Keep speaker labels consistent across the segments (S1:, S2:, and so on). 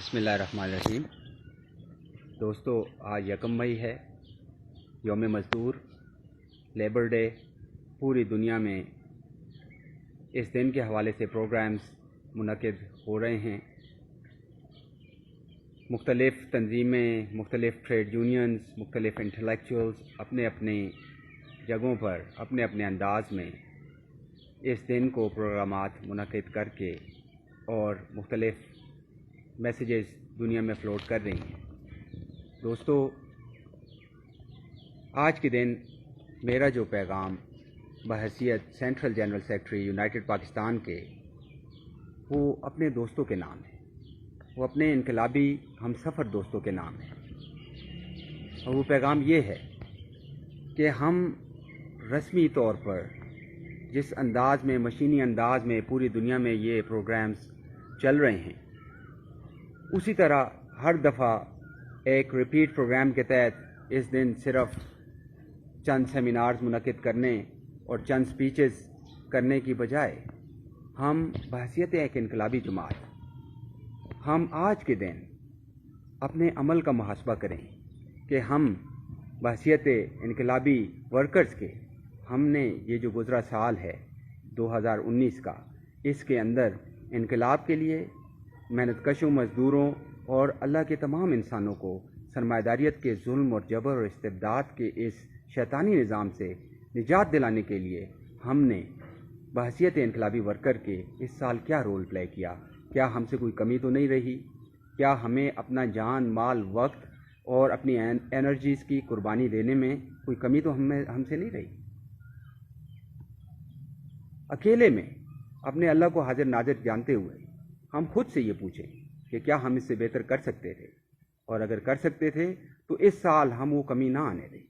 S1: بسم اللہ الرحمن الرحیم۔ دوستو، آج 1 مئی ہے، یوم مزدور، لیبر ڈے۔ پوری دنیا میں اس دن کے حوالے سے پروگرامز منعقد ہو رہے ہیں۔ مختلف تنظیمیں، مختلف ٹریڈ یونینز، مختلف انٹلیکچوئلز اپنے اپنے جگہوں پر اپنے اپنے انداز میں اس دن کو پروگرامات منعقد کر کے اور مختلف میسیجز دنیا میں فلوٹ کر رہی ہیں۔ دوستو، آج کے دن میرا جو پیغام بحیثیت central general secretary United Pakistan کے، وہ اپنے دوستوں کے نام ہے، وہ اپنے انقلابی ہم سفر دوستوں کے نام ہے۔ اور وہ پیغام یہ ہے کہ ہم رسمی طور پر جس انداز میں، مشینی انداز میں پوری دنیا میں یہ پروگرامز چل رہے ہیں، اسی طرح ہر دفعہ ایک ریپیٹ پروگرام کے تحت اس دن صرف چند سیمینارز منعقد کرنے اور چند سپیچز کرنے کی بجائے ہم بحیثیت ایک انقلابی جماعت، ہم آج کے دن اپنے عمل کا محاسبہ کریں کہ ہم بحیثیت انقلابی ورکرز کے، ہم نے یہ جو گزرا سال ہے 2019 کا، اس کے اندر انقلاب کے لیے محنت کشوں، مزدوروں اور اللہ کے تمام انسانوں کو سرمایہ داریت کے ظلم اور جبر اور استبداد کے اس شیطانی نظام سے نجات دلانے کے لیے ہم نے بحیثیت انقلابی ورکر کے اس سال کیا رول پلے کیا؟ کیا ہم سے کوئی کمی تو نہیں رہی؟ کیا ہمیں اپنا جان، مال، وقت اور اپنی انرجیز کی قربانی دینے میں کوئی کمی تو ہم سے نہیں رہی؟ اکیلے میں اپنے اللہ کو حاضر ناظر جانتے ہوئے ہم خود سے یہ پوچھیں کہ کیا ہم اس سے بہتر کر سکتے تھے؟ اور اگر کر سکتے تھے تو اس سال ہم وہ کمی نہ آنے دیں۔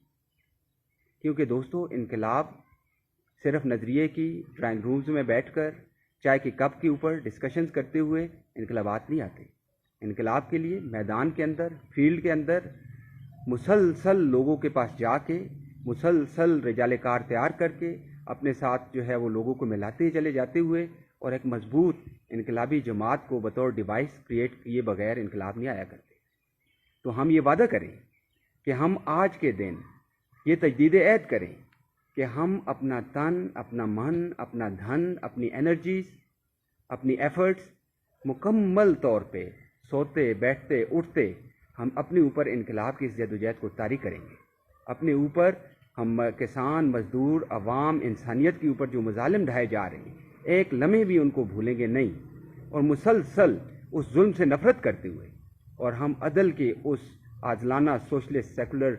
S1: کیونکہ دوستو، انقلاب صرف نظریے کی ڈرائنگ رومز میں بیٹھ کر چائے کے کپ کے اوپر ڈسکشنز کرتے ہوئے انقلابات نہیں آتے۔ انقلاب کے لیے میدان کے اندر، فیلڈ کے اندر مسلسل لوگوں کے پاس جا کے، مسلسل رجال کار تیار کر کے اپنے ساتھ جو ہے وہ لوگوں کو ملاتے چلے جاتے ہوئے اور ایک مضبوط انقلابی جماعت کو بطور ڈیوائس کریٹ کیے بغیر انقلاب نہیں آیا کرتے۔ تو ہم یہ وعدہ کریں کہ ہم آج کے دن یہ تجدید عہد کریں کہ ہم اپنا تن، اپنا من، اپنا دھن، اپنی انرجیز، اپنی ایفرٹس مکمل طور پہ سوتے، بیٹھتے، اٹھتے ہم اپنے اوپر انقلاب کی اس جدوجہد کو طاری کریں گے۔ اپنے اوپر ہم کسان، مزدور، عوام، انسانیت کے اوپر جو مظالم ڈھائے جا رہے ہیں، ایک لمحے بھی ان کو بھولیں گے نہیں، اور مسلسل اس ظلم سے نفرت کرتے ہوئے اور ہم عدل کے اس عادلانہ سوشلسٹ، سیکولر،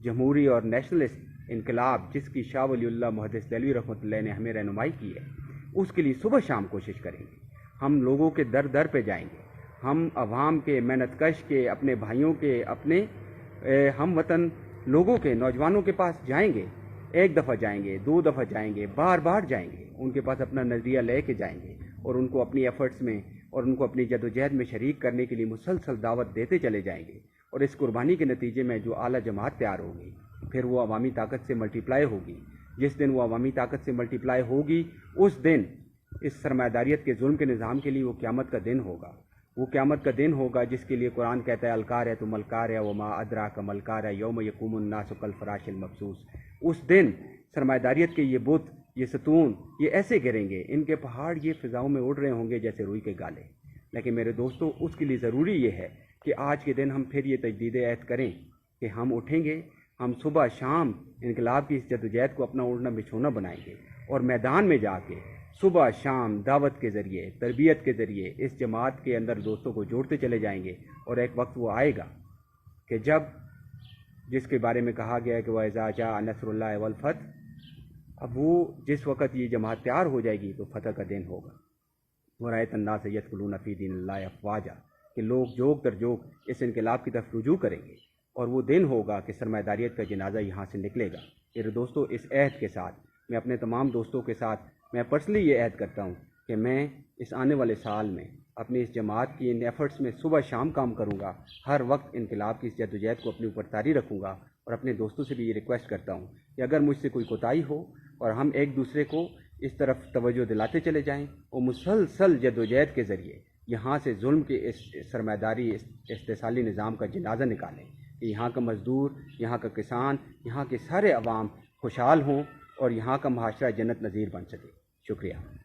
S1: جمہوری اور نیشنلسٹ انقلاب جس کی شاہ ولی اللہ محدث دہلوی رحمۃ اللہ نے ہمیں رہنمائی کی ہے، اس کے لیے صبح شام کوشش کریں گے۔ ہم لوگوں کے در در پہ جائیں گے، ہم عوام کے، محنت کش کے، اپنے بھائیوں کے، اپنے ہم وطن لوگوں کے، نوجوانوں کے پاس جائیں گے۔ ایک دفعہ جائیں گے، 2 دفعہ جائیں گے، بار بار جائیں گے، ان کے پاس اپنا نظریہ لے کے جائیں گے اور ان کو اپنی ایفرٹس میں اور ان کو اپنی جدوجہد میں شریک کرنے کے لیے مسلسل دعوت دیتے چلے جائیں گے۔ اور اس قربانی کے نتیجے میں جو اعلیٰ جماعت تیار ہوگی، پھر وہ عوامی طاقت سے ملٹیپلائی ہوگی۔ جس دن وہ عوامی طاقت سے ملٹیپلائی ہوگی، اس دن اس سرمایہ داریت کے ظلم کے نظام کے لیے وہ قیامت کا دن ہوگا۔ وہ قیامت کا دن ہوگا جس کے لیے قرآن کہتا ہے القاریہ تو ملقاریہ وما ادراک ملقاریہ یوم یقوم الناس کالفراش المبثوث۔ اس دن سرمایہ داریت کے یہ بت، یہ ستون، یہ ایسے گریں گے، ان کے پہاڑ یہ فضاؤں میں اڑ رہے ہوں گے جیسے روئی کے گالے۔ لیکن میرے دوستو، اس کے لیے ضروری یہ ہے کہ آج کے دن ہم پھر یہ تجدید عہد کریں کہ ہم اٹھیں گے، ہم صبح شام انقلاب کی اس جدوجہد کو اپنا اوڑھنا بچھونا بنائیں گے اور میدان میں جا کے صبح شام دعوت کے ذریعے، تربیت کے ذریعے اس جماعت کے اندر دوستوں کو جوڑتے چلے جائیں گے۔ اور ایک وقت وہ آئے گا کہ جس کے بارے میں کہا گیا ہے کہ وَإِذَا جَاءَ نَصْرُ اللَّهِ وَالْفَتْحُ، اب وہ جس وقت یہ جماعت تیار ہو جائے گی تو فتح کا دن ہوگا۔ وَرَأَيْتَ النَّاسَ يَدْخُلُونَ فِي دِينِ اللَّهِ أَفْوَاجًا، کہ لوگ جوگ در جوگ اس انقلاب کی طرف رجوع کریں گے، اور وہ دن ہوگا کہ سرمایہ داریت کا جنازہ یہاں سے نکلے گا۔ میرے دوستو، اس عہد کے ساتھ میں اپنے تمام دوستوں کے ساتھ میں پرسنلی یہ عہد کرتا ہوں کہ میں اس آنے والے سال میں اپنی اس جماعت کی ان ایفرٹس میں صبح شام کام کروں گا، ہر وقت انقلاب کی اس جدوجہد کو اپنے اوپر طاری رکھوں گا، اور اپنے دوستوں سے بھی یہ ریکویسٹ کرتا ہوں کہ اگر مجھ سے کوئی کوتاہی ہو اور ہم ایک دوسرے کو اس طرف توجہ دلاتے چلے جائیں اور مسلسل جدوجہد کے ذریعے یہاں سے ظلم کے اس سرمایہ داری استحصالی نظام کا جنازہ نکالیں کہ یہاں کا مزدور، یہاں کا کسان، یہاں کے سارے عوام خوشحال ہوں اور یہاں کا معاشرہ جنت نظیر بن سکے۔ شکریہ۔